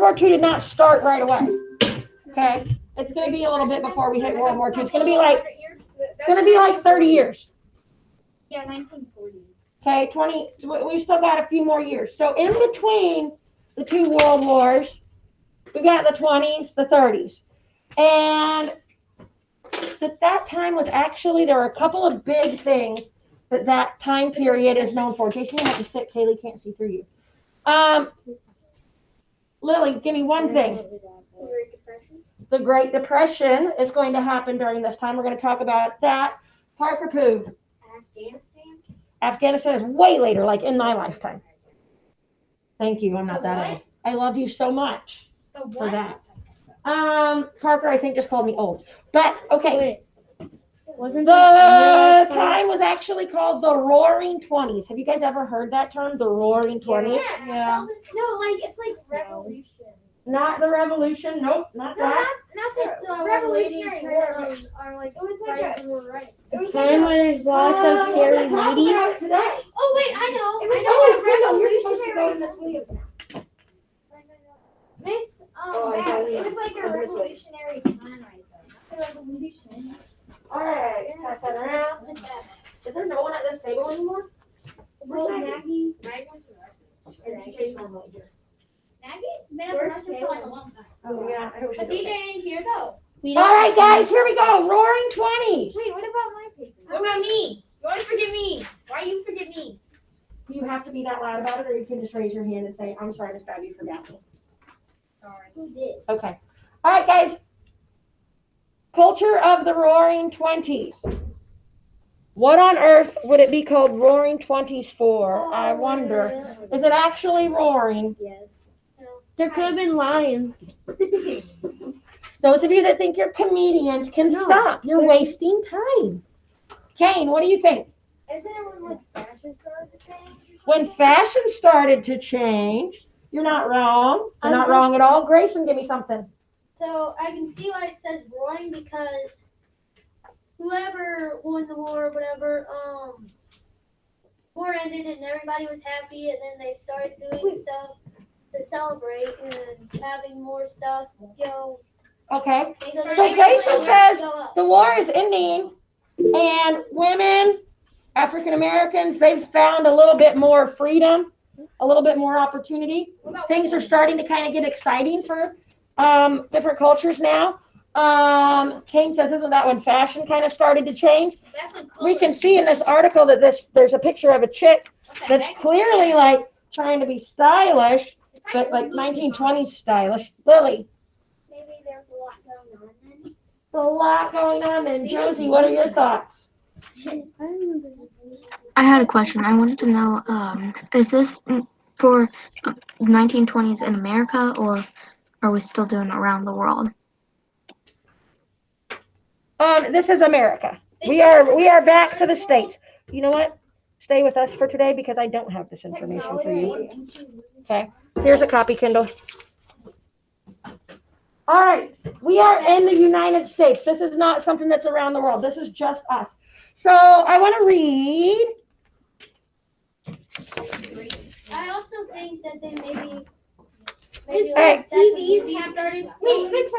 War II did not start right away. Okay, it's going to be a little bit before we hit World War II. It's going to be like 30 years. Yeah, 1940. Okay, 20. We still got a few more years. So in between the two world wars, we got the 20s, the 30s, and that time was actually, there were a couple of big things that time period is known for. Jason, you have to sit. Kaylee can't see through you. Lily, give me one thing. The Great Depression. The Great Depression is going to happen during this time. We're going to talk about that. Parker Pooh. Afghanistan. Afghanistan is way later, like in my lifetime. Thank you. I'm not that old. I love you so much for that. Parker, I think, just called me old. But, okay. Wasn't the time was actually called the Roaring Twenties. Have you guys ever heard that term, the Roaring Twenties? Yeah. No, like, it's like revolution. Not the revolution. Nope, not that. Not the Revolutionary War. Are like, it was like a right. It was Time when there's lots of scary ladies. Today. Oh wait, I know. It was you're supposed to go in this video now. Miss, it was like a revolutionary time, I think. A revolution. All right, pass that around. Is there no one at this table anymore? Well, Maggie. Maggie's normally here. Maggie's been at the restaurant for like a long time. Oh yeah. But DJ ain't here though. All right, guys, here we go. Roaring Twenties. Wait, what about my paper? What about me? You always forget me. Why you forget me? You have to be that loud about it, or you can just raise your hand and say, "I'm sorry, Miss Bab, you forgot me." Sorry. Who did? Okay. All right, guys. Culture of the Roaring Twenties. What on earth would it be called Roaring Twenties for? I wonder. Is it actually roaring? Yes. No. There could have been lions. Those of you that think you're comedians can stop. You're wasting time. Kane, what do you think? Isn't it when like fashion started to change? When fashion started to change, you're not wrong. You're not wrong at all. Grayson, give me something. So I can see why it says roaring because whoever won the war or whatever, war ended and everybody was happy and then they started doing stuff to celebrate and having more stuff, Okay. So Grayson says the war is ending and women, African Americans, they've found a little bit more freedom, a little bit more opportunity. Things are starting to kind of get exciting for different cultures now. Kane says, isn't that when fashion kind of started to change? We can see in this article that there's a picture of a chick that's clearly like trying to be stylish, but like 1920s stylish. Lily. Maybe there's a lot going on then. A lot going on then. Josie, what are your thoughts? I had a question. I wanted to know, is this for 1920s in America, or are we still doing it around the world? This is America. We are back to the States. You know what? Stay with us for today because I don't have this information for you. Okay. Here's a copy, Kindle. All right. We are in the United States. This is not something that's around the world. This is just us. So I want to read. I also think that they maybe Hey. TVs started. Wait, Miss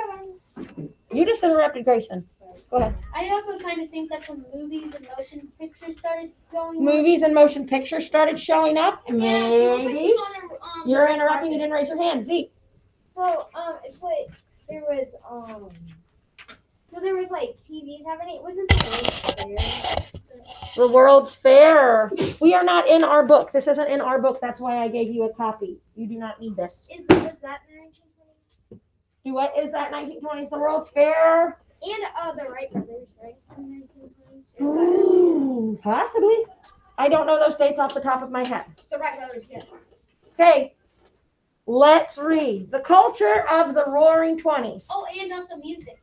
You just interrupted Grayson. Go ahead. I also kind of think that when movies and motion pictures started going. Movies and motion pictures started showing up. Yeah, she looks like Maybe. she's on her, You're interrupting. You didn't raise your hand. Zeke. So, it's like, there was, so there was, like, TVs happening. Wasn't the World's Fair? The World's Fair. We are not in our book. This isn't in our book. That's why I gave you a copy. You do not need this. Was that in the 1920s? Do what is that 1920s? The World's Fair? And, the Wright brothers, right? In the 1920s? Ooh, possibly. I don't know those dates off the top of my head. The Wright brothers, yes. Okay. Let's read. The culture of the Roaring Twenties. Oh, and also music.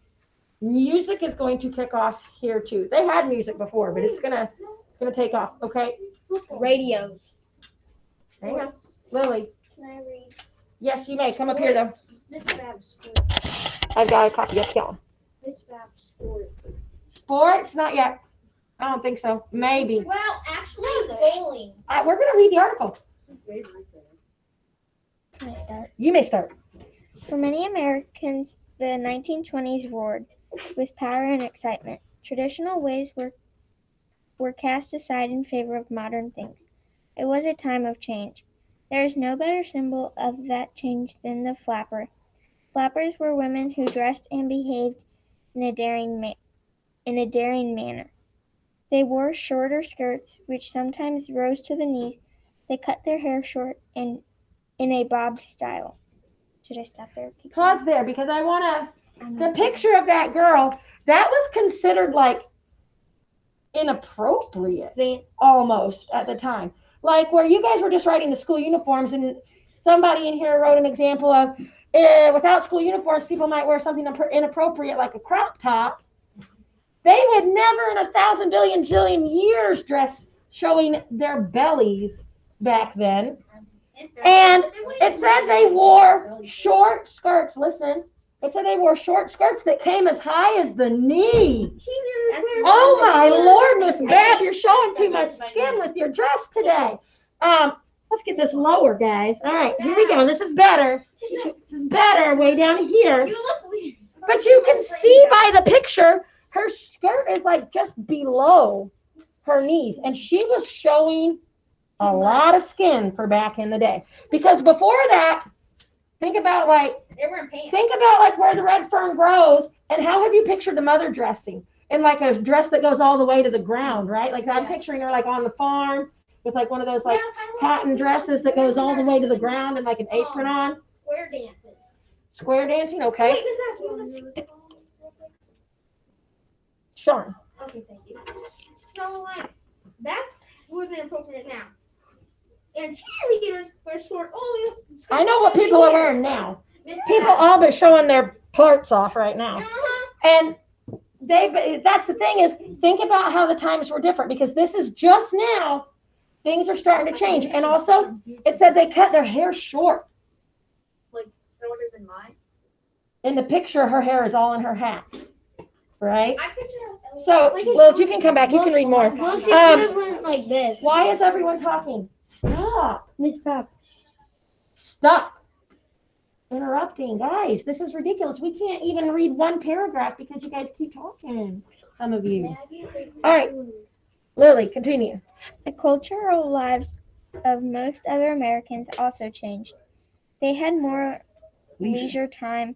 Music is going to kick off here too. They had music before, but it's gonna take off. Okay. Radios. Hang on, Lily. Can I read? Yes, you may. Come up here though. Miss Babs Sports. I've got a copy. Yes, go on. Miss Babs Sports. Sports? Not yet. I don't think so. Maybe. Well, actually, bowling. We're gonna read the article. Can I start? You may start. For many Americans, the 1920s roared with power and excitement. Traditional ways were cast aside in favor of modern things. It was a time of change. There is no better symbol of that change than the flapper. Flappers were women who dressed and behaved in a daring manner. They wore shorter skirts, which sometimes rose to the knees. They cut their hair short and in a bobbed style. Should I stop there? Pause there because I want to, the picture of that girl, that was considered like inappropriate almost at the time. Like where you guys were just writing the school uniforms and somebody in here wrote an example of without school uniforms, people might wear something inappropriate like a crop top. They would never in 1,000 billion jillion years dress showing their bellies back then. And it said they wore short skirts. Listen, it said they wore short skirts that came as high as the knee. Oh my Lord, Miss Bab, you're showing too much skin with your dress today. Let's get this lower, guys. All right, here we go. This is better. This is better way down here. But you can see by the picture, her skirt is like just below her knees. And she was showing a lot of skin for back in the day. Because before that, think about like where the red fern grows and how have you pictured the mother dressing? In like a dress that goes all the way to the ground, right? Like I'm picturing her like on the farm with like one of those like cotton dresses that goes all the way to the ground and like an apron on. Square dances. Square dancing, okay. Sean. Okay, thank you. So, like, that wasn't appropriate now. And cheerleaders wear short, I know what people are wearing now. People all but showing their parts off right now. And that's the thing is, think about how the times were different because this is just now, things are starting to change. And also, it said they cut their hair short. Like, shorter than mine? In the picture, her hair is all in her hat. Right? I picture her. So, Liz, you can come back. You can read more. Once it could have went like this. Why is everyone talking? Stop. Miss Pop. Stop. Interrupting. Guys, this is ridiculous. We can't even read one paragraph because you guys keep talking. Some of you. All right. Lily, continue. The cultural lives of most other Americans also changed. They had more leisure time,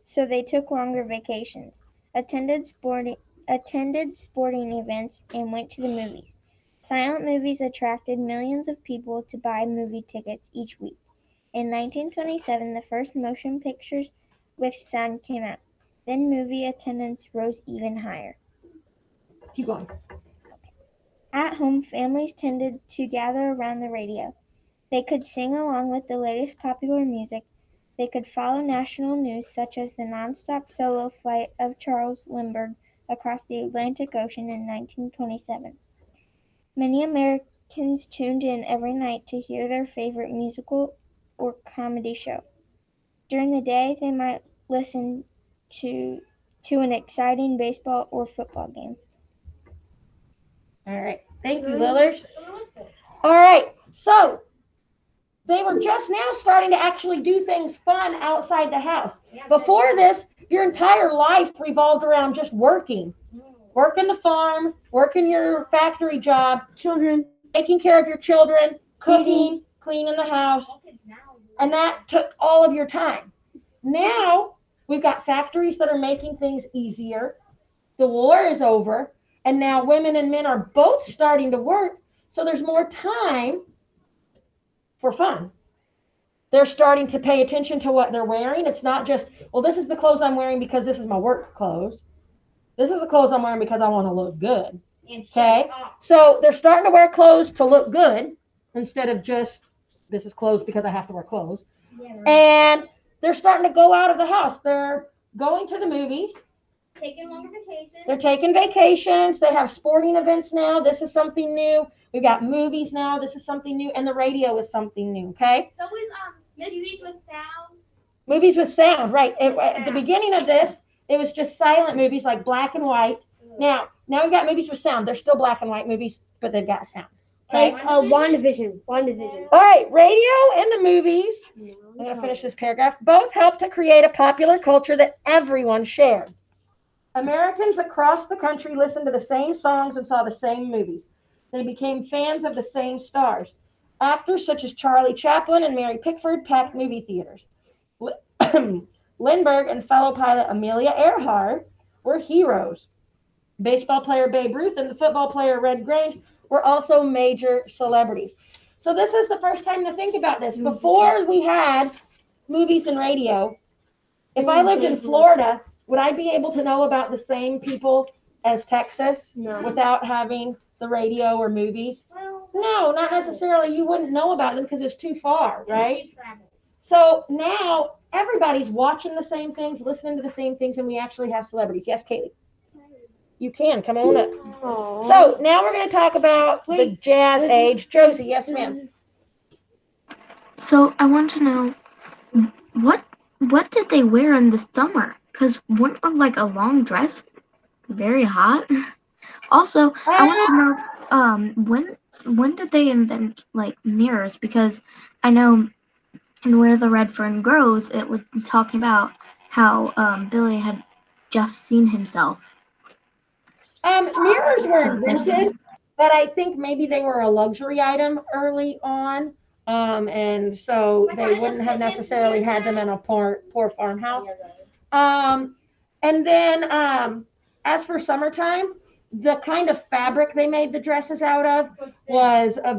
so they took longer vacations, attended sporting events, and went to the movies. Silent movies attracted millions of people to buy movie tickets each week. In 1927, the first motion pictures with sound came out. Then movie attendance rose even higher. Keep going. At home, families tended to gather around the radio. They could sing along with the latest popular music. They could follow national news such as the nonstop solo flight of Charles Lindbergh across the Atlantic Ocean in 1927. Many Americans tuned in every night to hear their favorite musical or comedy show. During the day, they might listen to an exciting baseball or football game. All right. Thank you, Lillard. All right. So, they were just now starting to actually do things fun outside the house. Before this, your entire life revolved around just working. Working the farm, working your factory job, children, taking care of your children, cooking, cleaning the house. And that took all of your time. Now, we've got factories that are making things easier. The war is over. And now women and men are both starting to work. So there's more time for fun. They're starting to pay attention to what they're wearing. It's not just, well, this is the clothes I'm wearing because this is my work clothes. This is the clothes I'm wearing because I want to look good. Okay? So they're starting to wear clothes to look good instead of just, this is clothes because I have to wear clothes. And they're starting to go out of the house. They're going to the movies. Taking longer vacations. They're taking vacations. They have sporting events now. This is something new. We've got movies now. This is something new. And the radio is something new, okay? So is movies with sound. Movies with sound, right. At the beginning of this, it was just silent movies like black and white. Now we've got movies with sound. They're still black and white movies, but they've got sound. Okay. Like WandaVision. WandaVision. All right, radio and the movies, I'm going to finish this paragraph, both helped to create a popular culture that everyone shared. Americans across the country listened to the same songs and saw the same movies. They became fans of the same stars. Actors such as Charlie Chaplin and Mary Pickford packed movie theaters. Lindbergh and fellow pilot Amelia Earhart were heroes. Baseball player Babe Ruth and the football player Red Grange were also major celebrities. So this is the first time to think about this. Before we had movies and radio, if I lived in Florida, would I be able to know about the same people as Texas without having the radio or movies? No, not necessarily. You wouldn't know about them because it's too far, right? So now everybody's watching the same things, listening to the same things, and we actually have celebrities. Yes, Kaylee? You can. Come on up. Aww. So now we're going to talk about the jazz age. Josie, yes, ma'am. So I want to know what did they wear in the summer? Cause wouldn't like a long dress very hot? Also, I want to know when did they invent like mirrors? Because I know in Where the Red Fern Grows, it was talking about how Billy had just seen himself. Mirrors were invented, but I think maybe they were a luxury item early on. And so they wouldn't have necessarily had them in a poor farmhouse. And then as for summertime, the kind of fabric they made the dresses out of was a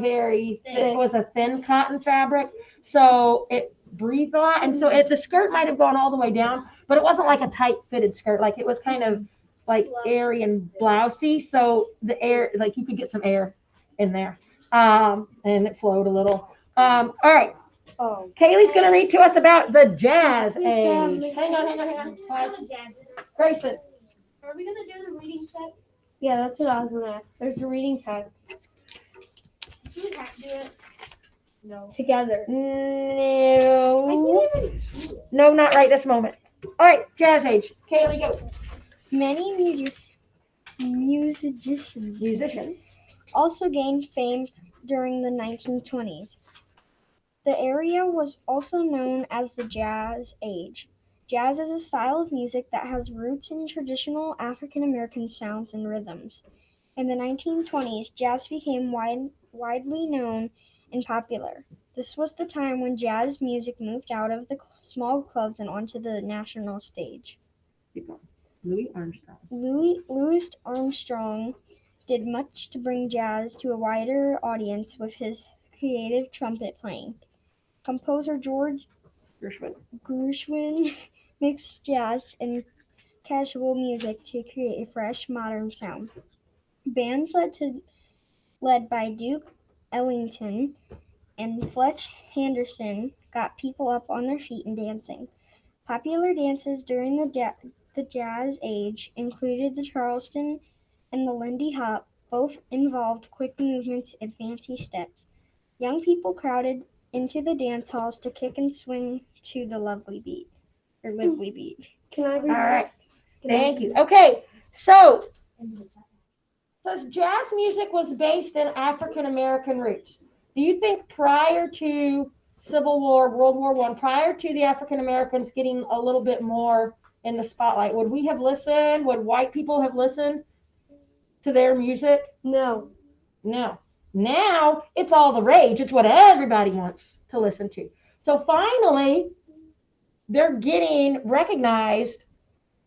thin cotton fabric. So it breathed a lot. And so the skirt might have gone all the way down, but it wasn't like a tight fitted skirt. Like it was kind of like airy and blousy. So the air, like you could get some air in there. And it flowed a little. All right. Kaylee's going to read to us about the jazz age. Hang on. Grayson. Are we gonna do the reading check? Yeah, that's what I was gonna ask. There's a reading time. Do we have to do it? No. Together. No. No, not right this moment. All right, jazz age. Kaylee, go. Many musicians also gained fame during the 1920s. The area was also known as the Jazz Age. Jazz is a style of music that has roots in traditional African American sounds and rhythms. In the 1920s, jazz became widely known and popular. This was the time when jazz music moved out of the small clubs and onto the national stage. Louie Armstrong. Louis Armstrong did much to bring jazz to a wider audience with his creative trumpet playing. Composer George Gershwin mixed jazz and casual music to create a fresh, modern sound. Bands led by Duke Ellington and Fletch Henderson got people up on their feet and dancing. Popular dances during the Jazz Age included the Charleston and the Lindy Hop. Both involved quick movements and fancy steps. Young people crowded into the dance halls to kick and swing to the lively beat. Can I read? All right. Thank you. Okay, so jazz music was based in African American roots. Do you think prior to Civil War, World War I, prior to the African Americans getting a little bit more in the spotlight, would we have listened? Would white people have listened to their music? No. No. Now it's all the rage. It's what everybody wants to listen to. So finally, they're getting recognized,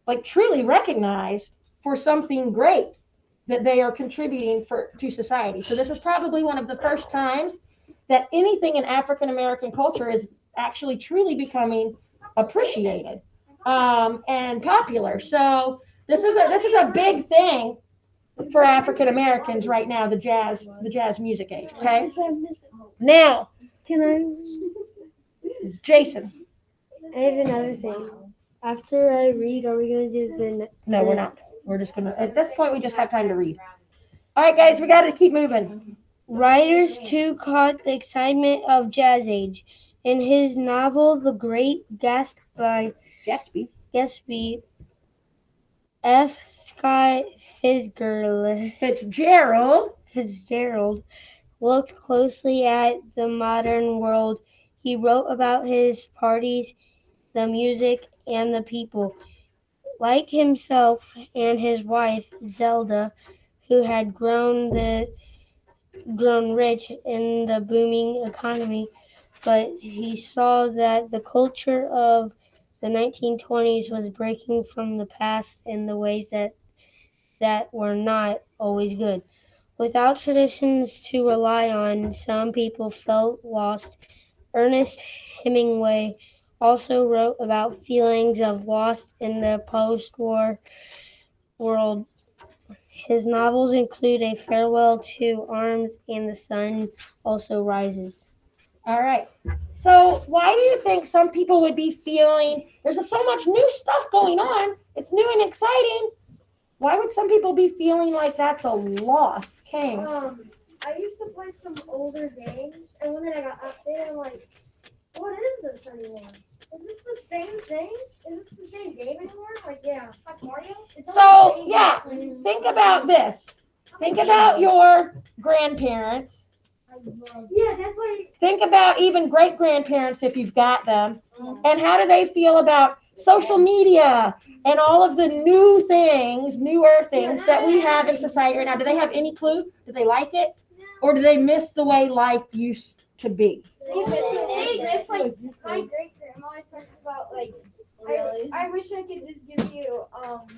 like truly recognized for something great that they are contributing to society. So this is probably one of the first times that anything in African American culture is actually truly becoming appreciated and popular. So this is a big thing for African Americans right now, the jazz music age. Okay. Now, Can I? Jason. I have another thing. After I read, are we gonna do the? No, we're not. We're just gonna. At this point, we just have time to read. All right, guys, we got to keep moving. Writers too caught the excitement of Jazz Age. In his novel *The Great Gatsby*, F. Scott Fitzgerald looked closely at the modern world. He wrote about his parties, the music, and the people. Like himself and his wife, Zelda, who had grown rich in the booming economy, but he saw that the culture of the 1920s was breaking from the past in the ways that were not always good. Without traditions to rely on, some people felt lost. Ernest Hemingway also wrote about feelings of loss in the post-war world. His novels include A Farewell to Arms and The Sun Also Rises. All right. So why do you think some people would be feeling there's so much new stuff going on? It's new and exciting. Why would some people be feeling like that's a loss, King? I used to play some older games, and when I got updated, I'm like, what is this anymore? Is this the same thing? Is this the same game anymore? Like, yeah, like Mario? So, yeah, think about this. Think about your grandparents. Yeah, that's why. Think about even great grandparents if you've got them. And how do they feel about social media and all of the new things, newer things that we have in society right now? Do they have any clue? Do they like it? Or do they miss the way life used to be? They miss, like, my great grandma always talks about, like, I wish I could just give you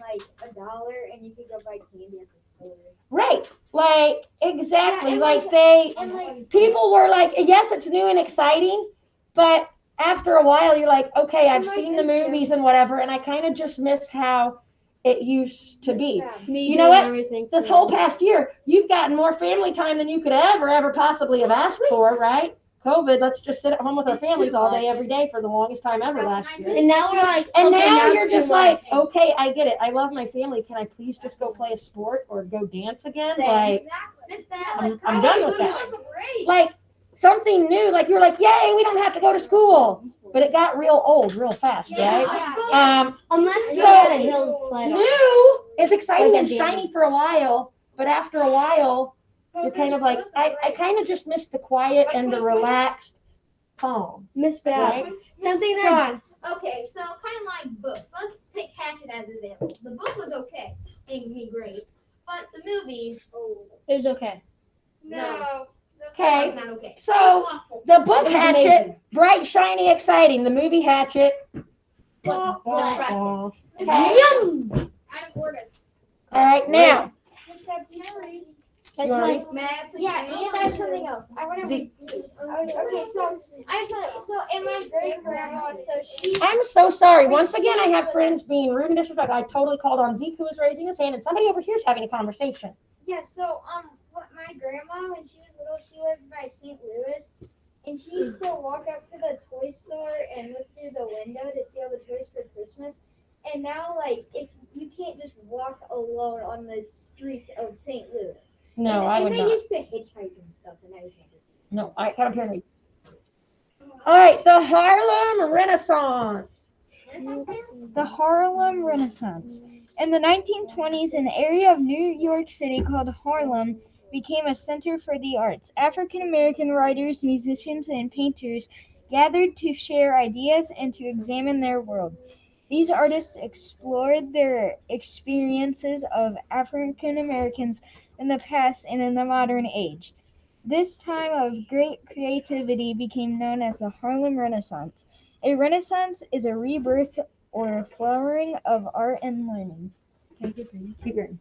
like $1 and you could go buy candy at the store. Right. Like, exactly. Yeah, like people were like, yes, it's new and exciting, but after a while you're like, okay, I've seen the movies and whatever, and I kind of just miss how it used to be. You know what? This whole past year, you've gotten more family time than you could ever possibly have asked for, right? COVID, let's just sit at home with our families all day, every day for the longest time ever last year. And now we're like, And okay, now it's you're too just much. like, okay, I get it. I love my family. Can I please just go play a sport or go dance again? Like, I'm done with that. Like, something new. Like, you're like, yay, we don't have to go to school. But it got real old real fast, right? Unless you So, had a hill slide on. New is exciting and shiny for a while, but after a while, you're kind of like, I kind of just miss the quiet and the relaxed calm. Miss Beth. Right? Something that Okay, so kind of like books. Let's take Hatchet as an example. The book was okay, made me great, but the movie, it was okay. no, Okay. not okay. So the book It was Hatchet, amazing. bright, shiny, exciting. The movie Hatchet. Was All depressing. Okay. Out of order. right, now. Miss Beth, can I read? You wanna read? May I please Yeah, read? and I have something else. I want to read. Okay, so I have something. So, and my great grandma, so she. I'm so sorry. Once again, I have friends being rude and disrespectful. I totally called on Zeke, who was raising his hand, and somebody over here is having a conversation. Yeah, so what my grandma when she was little, she lived by St. Louis, and she used to walk up to the toy store and look through the window to see all the toys for Christmas. And now, like, if you can't just walk alone on the streets of St. Louis. No, and, I and would they not. used to hitchhike and stuff, and everything. No, I come up here and read. All right, the Harlem Renaissance. The Harlem Renaissance. In the 1920s, an area of New York City called Harlem became a center for the arts. African American writers, musicians, and painters gathered to share ideas and to examine their world. These artists explored their experiences of African Americans in the past and in the modern age. This time of great creativity became known as the Harlem Renaissance. A renaissance is a rebirth or flowering of art and learning. Keep reading.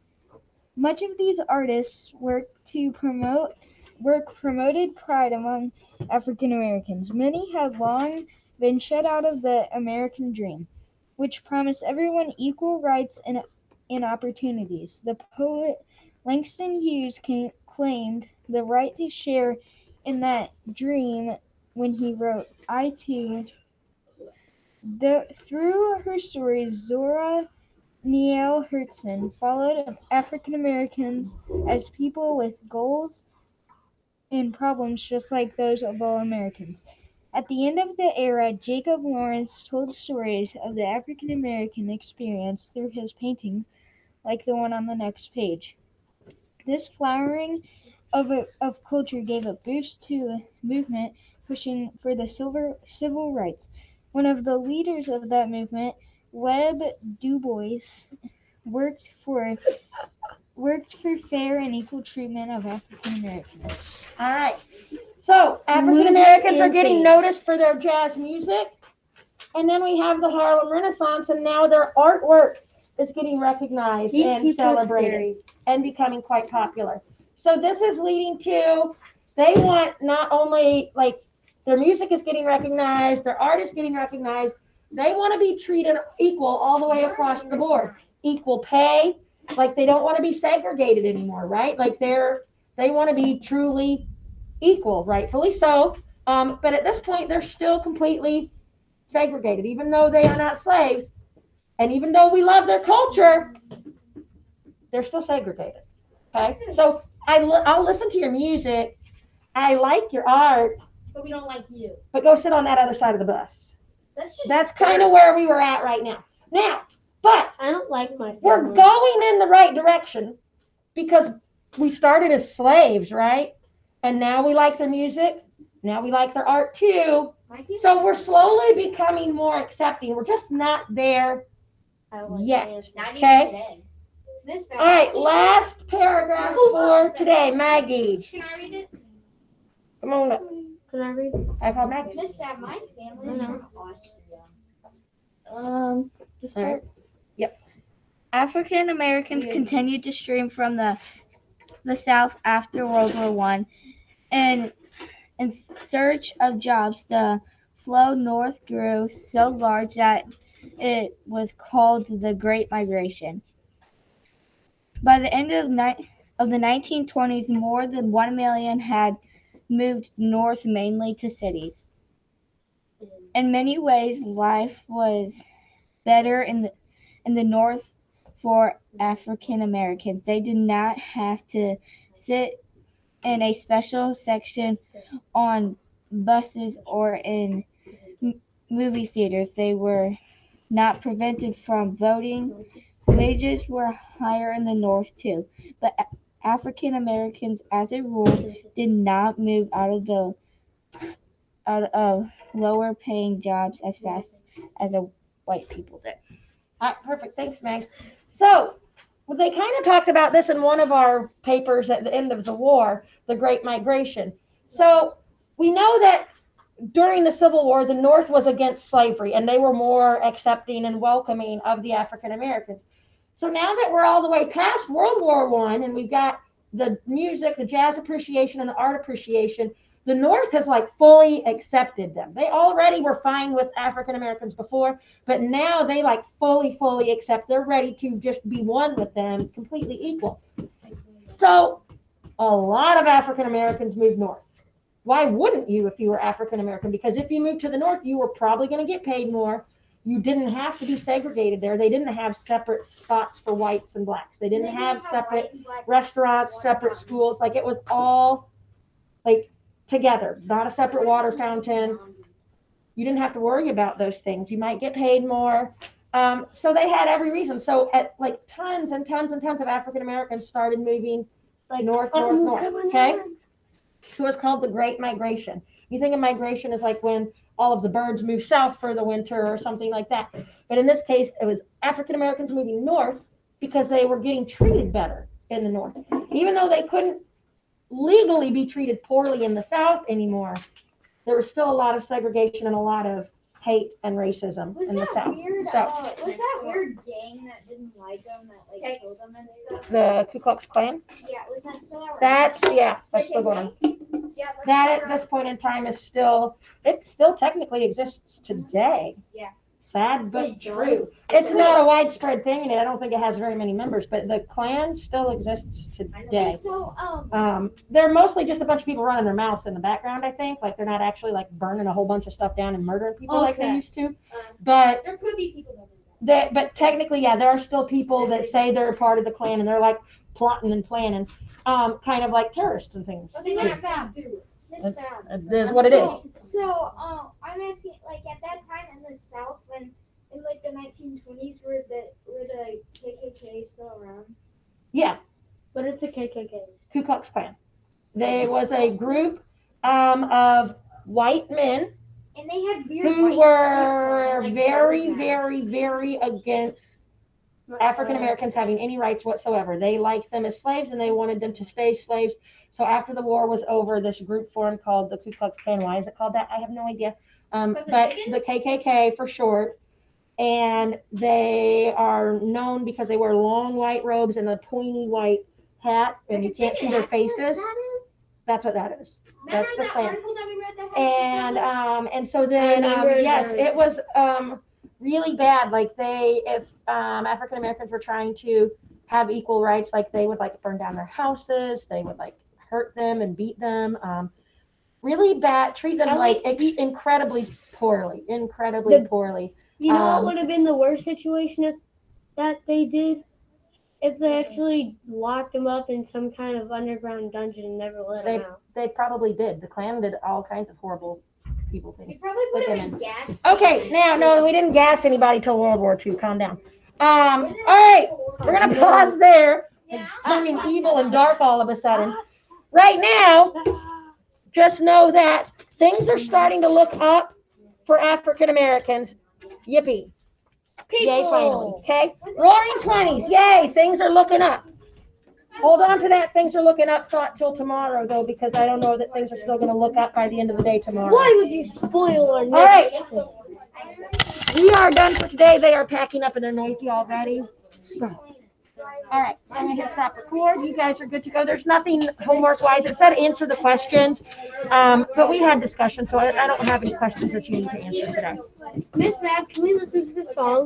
Much of these artists' work promoted pride among African Americans. Many had long been shut out of the American dream, which promised everyone equal rights and opportunities. The poet Langston Hughes claimed the right to share in that dream when he wrote, I too. Through her stories, Zora Neale Hurston followed African Americans as people with goals and problems just like those of all Americans. At the end of the era, Jacob Lawrence told stories of the African American experience through his paintings, like the one on the next page. This flowering of culture gave a boost to a movement pushing for the civil rights. One of the leaders of that movement, Webb Du Bois, worked for fair and equal treatment of African Americans. All right. So African Americans are getting noticed for their jazz music. And then we have the Harlem Renaissance, and now their artwork is getting recognized and celebrated and becoming quite popular. So this is leading to, they want not only like their music is getting recognized, their art is getting recognized, they want to be treated equal all the way across the board. Equal pay, like they don't want to be segregated anymore, right? Like they want to be truly equal, rightfully so. But at this point, they're still completely segregated, even though they are not slaves, and even though we love their culture, they're still segregated. Okay, so I'll listen to your music. I like your art, But we don't like you. but go sit on that other side of the bus. That's kind of where we were at right now. Now, but I don't like my we're family. going in the right direction because we started as slaves, right? And now we like their music. Now we like their art too. So we're slowly becoming more accepting. We're just not there I don't like yet. Spanish. Not Okay. even today. Miss Fab. All right, last paragraph for today, Maggie. Can I read it? Come on up. Can I read? I call Maggie. Miss Fab, my family is from Austria. Just All right. Yep. African Americans continued to stream from the South after World War I, and in search of jobs, the flow north grew so large that it was called the Great Migration. By the end of the 1920s, more than 1 million had moved north, mainly to cities. In many ways, life was better in the north for African Americans. They did not have to sit in a special section on buses or in movie theaters. They were not prevented from voting. Wages were higher in the North too, but African Americans, as a rule, did not move out of lower paying jobs as fast as white people did. All right, perfect. Thanks, Max. So, well, they kind of talked about this in one of our papers at the end of the war, the Great Migration. So, we know that during the Civil War, the North was against slavery, and they were more accepting and welcoming of the African Americans. So now that we're all the way past World War I, and we've got the music, the jazz appreciation, and the art appreciation, the North has like fully accepted them. They already were fine with African Americans before, but now they like fully accept. They're ready to just be one with them, completely equal. So a lot of African Americans moved north. Why wouldn't you if you were African American? Because if you moved to the North, you were probably going to get paid more. You didn't have to be segregated there. They didn't have separate spots for whites and blacks. They didn't have separate restaurants, separate schools. Like it was all like together, not a separate water fountain. You didn't have to worry about those things. You might get paid more. So they had every reason. So at like tons and tons and tons of African Americans started moving like north. Okay. So it's called the Great Migration. You think of migration as like when all of the birds move south for the winter or something like that. But in this case, it was African Americans moving north because they were getting treated better in the North. Even though they couldn't legally be treated poorly in the South anymore, there was still a lot of segregation and a lot of hate and racism in the South. Weird, So was that weird gang that didn't like them, that like killed them and stuff? the Ku Klux Klan, Yeah, was that still around? that's still going on. Yeah, That at this point in time is still, it still technically exists today. Yeah. Sad but true. It's not a widespread thing, and I don't think it has very many members, but the Klan still exists today. So, They're mostly just a bunch of people running their mouths in the background, I think. Like they're not actually like burning a whole bunch of stuff down and murdering people like they used to. But There could be people that do but technically, yeah, there are still people that say they're part of the Klan and they're like plotting and planning, kind of like terrorists and things. okay, Miss Fab. It is what it is. So, I'm asking, like, at that time in the South, when in like the 1920s, were the KKK still around? Yeah, But it's a KKK. Ku Klux Klan. there was a group of white men And they had weird who white were suits on, like very, bird very, masks. very against African Americans having any rights whatsoever. They liked them as slaves and they wanted them to stay slaves. So after the war was over, this group formed called the Ku Klux Klan. Why is it called that? I have no idea. But the KKK for short. And they are known because they wear long white robes and a pointy white hat, and you can't see their faces. That's what that is. Remember That's the that Klan. article that we read that had And so then yes, the- it was really bad. Like if African Americans were trying to have equal rights, like they would like burn down their houses, they would like hurt them and beat them, really bad, treat them like incredibly poorly. You know what would have been the worst situation that they did? If they actually locked him up in some kind of underground dungeon and never let him out. They probably did. The Klan did all kinds of horrible evil things. We probably put With him in women. gas. Okay, now, no, we didn't gas anybody till World War II. Calm down. All right, we're going to pause there. It's turning evil and dark all of a sudden. Right now, just know that things are starting to look up for African Americans. Yippee. Yay, finally. Okay? Roaring 20s. Yay, things are looking up. Hold on to that. Things are looking up till tomorrow, though, because I don't know that things are still going to look up by the end of the day tomorrow. Why would you spoil our All right. next? We are done for today. They are packing up and they're noisy already. Stop. All right, so I'm going to hit stop record. You guys are good to go. There's nothing homework-wise. It said answer the questions, but we had discussion, so I don't have any questions that you need to answer today. Miss Mac, can we listen to the song?